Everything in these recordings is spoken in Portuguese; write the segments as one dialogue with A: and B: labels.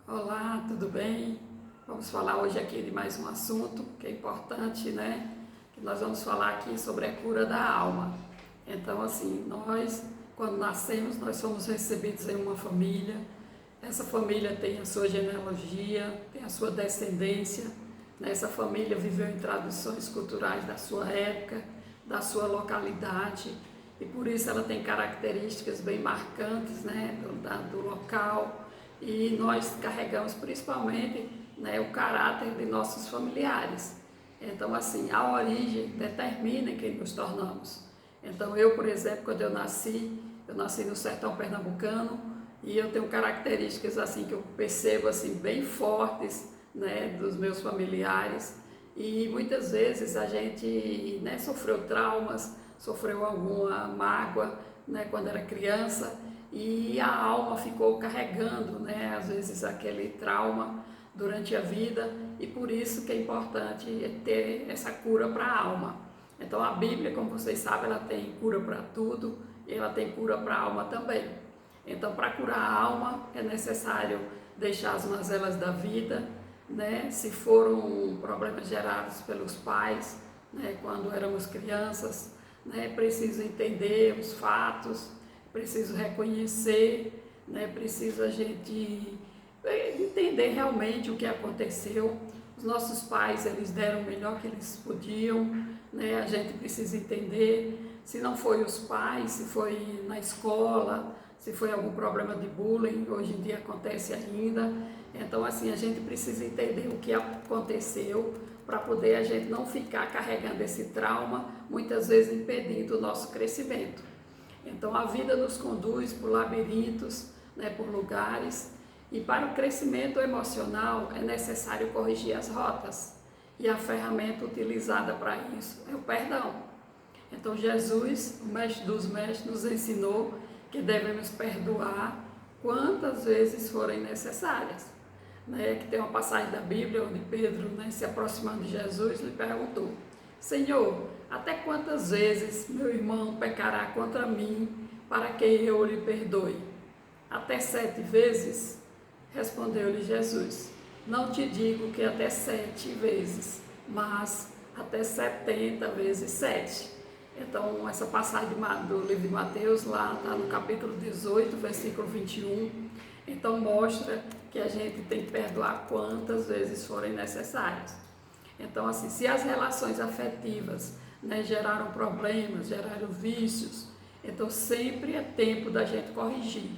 A: Olá, tudo bem? Vamos falar hoje aqui de mais um assunto que é importante, né? Que nós vamos falar aqui sobre a cura da alma. Então, assim, nós, quando nascemos, nós somos recebidos em uma família. Essa família tem a sua genealogia, tem a sua descendência. Essa família viveu em tradições culturais da sua época, da sua localidade, e por isso ela tem características bem marcantes, né, do local. E nós carregamos principalmente, né, o caráter de nossos familiares. Então, assim, a origem determina quem nos tornamos. Então, eu, por exemplo, quando eu nasci no sertão pernambucano e eu tenho características assim que eu percebo assim bem fortes, né, dos meus familiares. E muitas vezes a gente, né, sofreu traumas, sofreu alguma mágoa, né, quando era criança, e a alma ficou carregando, né, às vezes aquele trauma durante a vida, e por isso que é importante ter essa cura para a alma. Então a Bíblia, como vocês sabem, ela tem cura para tudo e ela tem cura para a alma também. Então, para curar a alma é necessário deixar as mazelas da vida, né? Se foram problemas gerados pelos pais, né, quando éramos crianças, né, preciso entender os fatos, preciso reconhecer, né, preciso a gente entender realmente o que aconteceu. Os nossos pais, eles deram o melhor que eles podiam, né, a gente precisa entender se não foi os pais, se foi na escola, se foi algum problema de bullying, hoje em dia acontece ainda. Então, assim, a gente precisa entender o que aconteceu para poder a gente não ficar carregando esse trauma, muitas vezes impedindo o nosso crescimento. Então, a vida nos conduz por labirintos, né, por lugares, e para o crescimento emocional é necessário corrigir as rotas. E a ferramenta utilizada para isso é o perdão. Então, Jesus, o mestre dos mestres, nos ensinou que devemos perdoar quantas vezes forem necessárias. Né? Que tem uma passagem da Bíblia onde Pedro, né, se aproximando de Jesus, lhe perguntou: Senhor, até quantas vezes meu irmão pecará contra mim para que eu lhe perdoe? Até 7 vezes? Respondeu-lhe Jesus: Não te digo que até 7 vezes, mas até 70 vezes 7. Então, essa passagem do livro de Mateus, lá está no capítulo 18, versículo 21. Então, mostra que a gente tem que perdoar quantas vezes forem necessárias. Então, assim, se as relações afetivas, né, geraram problemas, geraram vícios, então sempre é tempo da gente corrigir.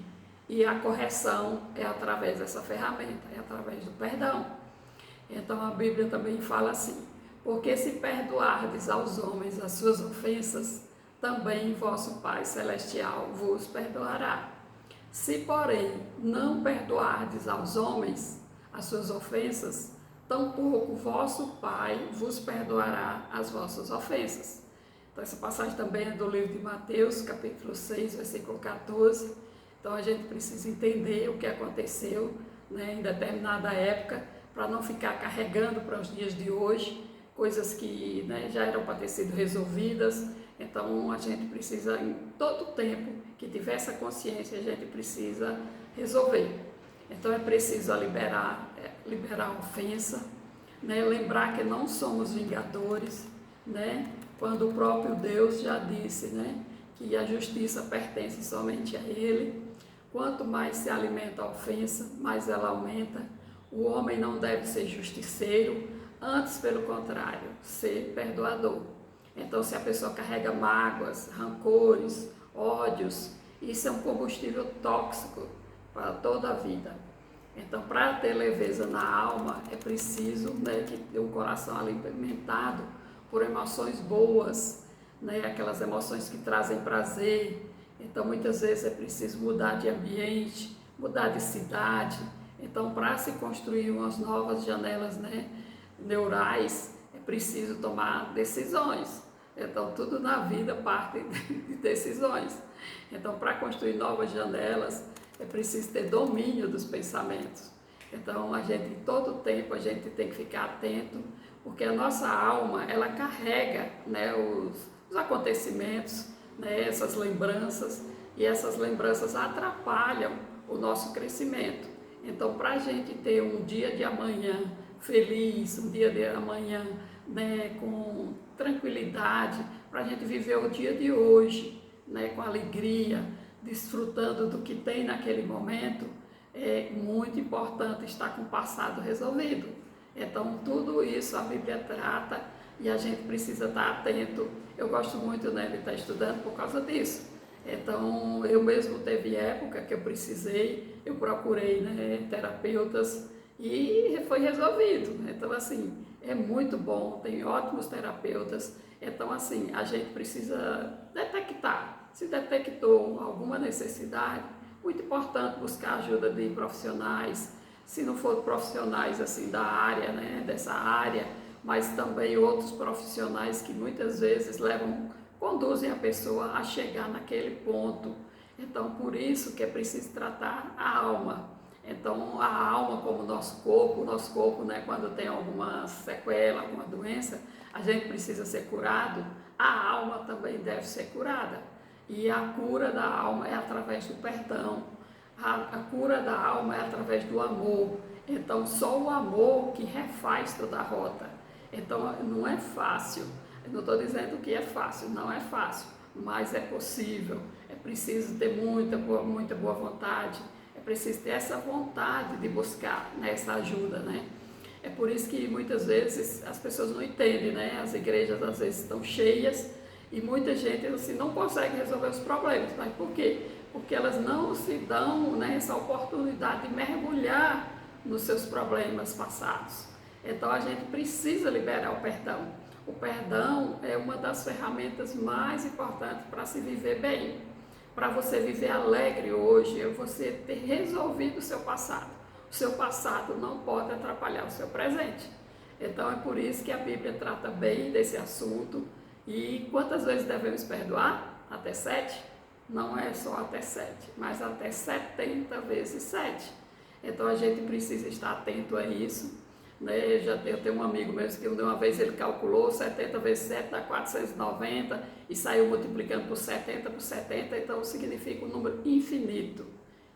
A: E a correção é através dessa ferramenta, é através do perdão. Então a Bíblia também fala assim: porque se perdoardes aos homens as suas ofensas, também vosso Pai Celestial vos perdoará. Se, porém, não perdoardes aos homens as suas ofensas, tampouco vosso Pai vos perdoará as vossas ofensas. Então essa passagem também é do livro de Mateus, capítulo 6, versículo 14. Então a gente precisa entender o que aconteceu, né, em determinada época, para não ficar carregando para os dias de hoje coisas que, né, já eram para ter sido resolvidas. Então a gente precisa, em todo tempo que tiver essa consciência, a gente precisa resolver. Então é preciso liberar a ofensa, né, lembrar que não somos vingadores, né, quando o próprio Deus já disse, né, que a justiça pertence somente a Ele. Quanto mais se alimenta a ofensa, mais ela aumenta. O homem não deve ser justiceiro, antes, pelo contrário, ser perdoador. Então, se a pessoa carrega mágoas, rancores, ódios, isso é um combustível tóxico para toda a vida. Então, para ter leveza na alma, é preciso, né, que ter um coração alimentado por emoções boas, né, aquelas emoções que trazem prazer. Então, muitas vezes é preciso mudar de ambiente, mudar de cidade. Então, para se construir umas novas janelas, né, neurais, é preciso tomar decisões. Então, tudo na vida parte de decisões. Então, para construir novas janelas, é preciso ter domínio dos pensamentos. Então, a gente, em todo tempo, a gente tem que ficar atento, porque a nossa alma, ela carrega, né, os acontecimentos, né, essas lembranças, e essas lembranças atrapalham o nosso crescimento. Então, para a gente ter um dia de amanhã feliz, um dia de amanhã, né, com tranquilidade, para a gente viver o dia de hoje, né, com alegria, desfrutando do que tem naquele momento, é muito importante estar com o passado resolvido. Então, tudo isso a Bíblia trata e a gente precisa estar atento. Eu gosto muito, né, de estar estudando por causa disso. Então, eu mesmo teve época que eu precisei, eu procurei, né, terapeutas e foi resolvido. Então, assim, é muito bom, tem ótimos terapeutas. Então, assim, a gente precisa detectar. Se detectou alguma necessidade, muito importante buscar ajuda de profissionais, se não for profissionais assim da área, né, dessa área, mas também outros profissionais que muitas vezes conduzem a pessoa a chegar naquele ponto. Então, por isso que é preciso tratar a alma. Então, a alma como o nosso corpo, né, quando tem alguma sequela, alguma doença, a gente precisa ser curado, a alma também deve ser curada. E a cura da alma é através do perdão, a cura da alma é através do amor. Então, só o amor que refaz toda a rota. Então, não é fácil. Eu não estou dizendo que é fácil, não é fácil, mas é possível. É preciso ter muita boa vontade. É preciso ter essa vontade de buscar, né, essa ajuda, né? É por isso que muitas vezes as pessoas não entendem, né? As igrejas às vezes estão cheias e muita gente assim, não consegue resolver os problemas. Mas por quê? Porque elas não se dão, né, essa oportunidade de mergulhar nos seus problemas passados. Então a gente precisa liberar o perdão. O perdão é uma das ferramentas mais importantes para se viver bem. Para você viver alegre hoje, é você ter resolvido o seu passado. O seu passado não pode atrapalhar o seu presente. Então é por isso que a Bíblia trata bem desse assunto. E quantas vezes devemos perdoar? Até 7? Não é só até 7, mas até 70 vezes 7. Então a gente precisa estar atento a isso. Né? Eu tenho um amigo mesmo que uma vez ele calculou 70 vezes 7 dá 490 e saiu multiplicando por 70, então significa um número infinito.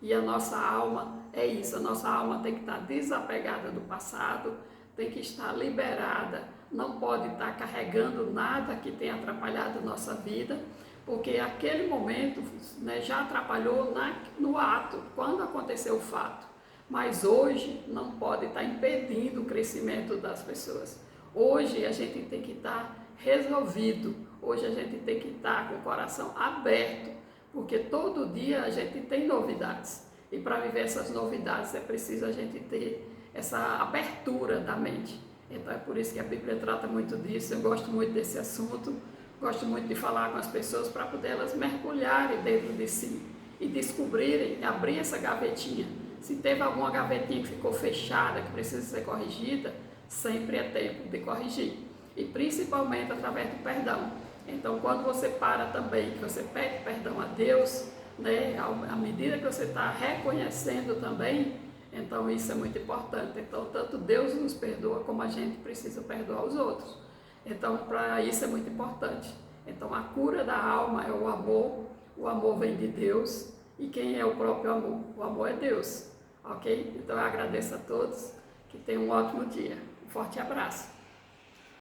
A: E a nossa alma é isso, a nossa alma tem que estar desapegada do passado, tem que estar liberada, não pode estar carregando nada que tenha atrapalhado a nossa vida, porque aquele momento, né, já atrapalhou no ato, quando aconteceu o fato. Mas hoje não pode estar impedindo o crescimento das pessoas. Hoje a gente tem que estar resolvido, hoje a gente tem que estar com o coração aberto, porque todo dia a gente tem novidades. E para viver essas novidades é preciso a gente ter essa abertura da mente. Então é por isso que a Bíblia trata muito disso, eu gosto muito desse assunto, gosto muito de falar com as pessoas para poder elas mergulharem dentro de si e descobrirem, abrir essa gavetinha. Se teve alguma gavetinha que ficou fechada, que precisa ser corrigida, sempre é tempo de corrigir. E principalmente através do perdão. Então, quando você para também, que você pede perdão a Deus, né, à medida que você está reconhecendo também, então isso é muito importante. Então, tanto Deus nos perdoa, como a gente precisa perdoar os outros. Então, para isso é muito importante. Então, a cura da alma é o amor vem de Deus. E quem é o próprio amor? O amor é Deus. Ok? Então eu agradeço a todos, que tenham um ótimo dia. Um forte abraço.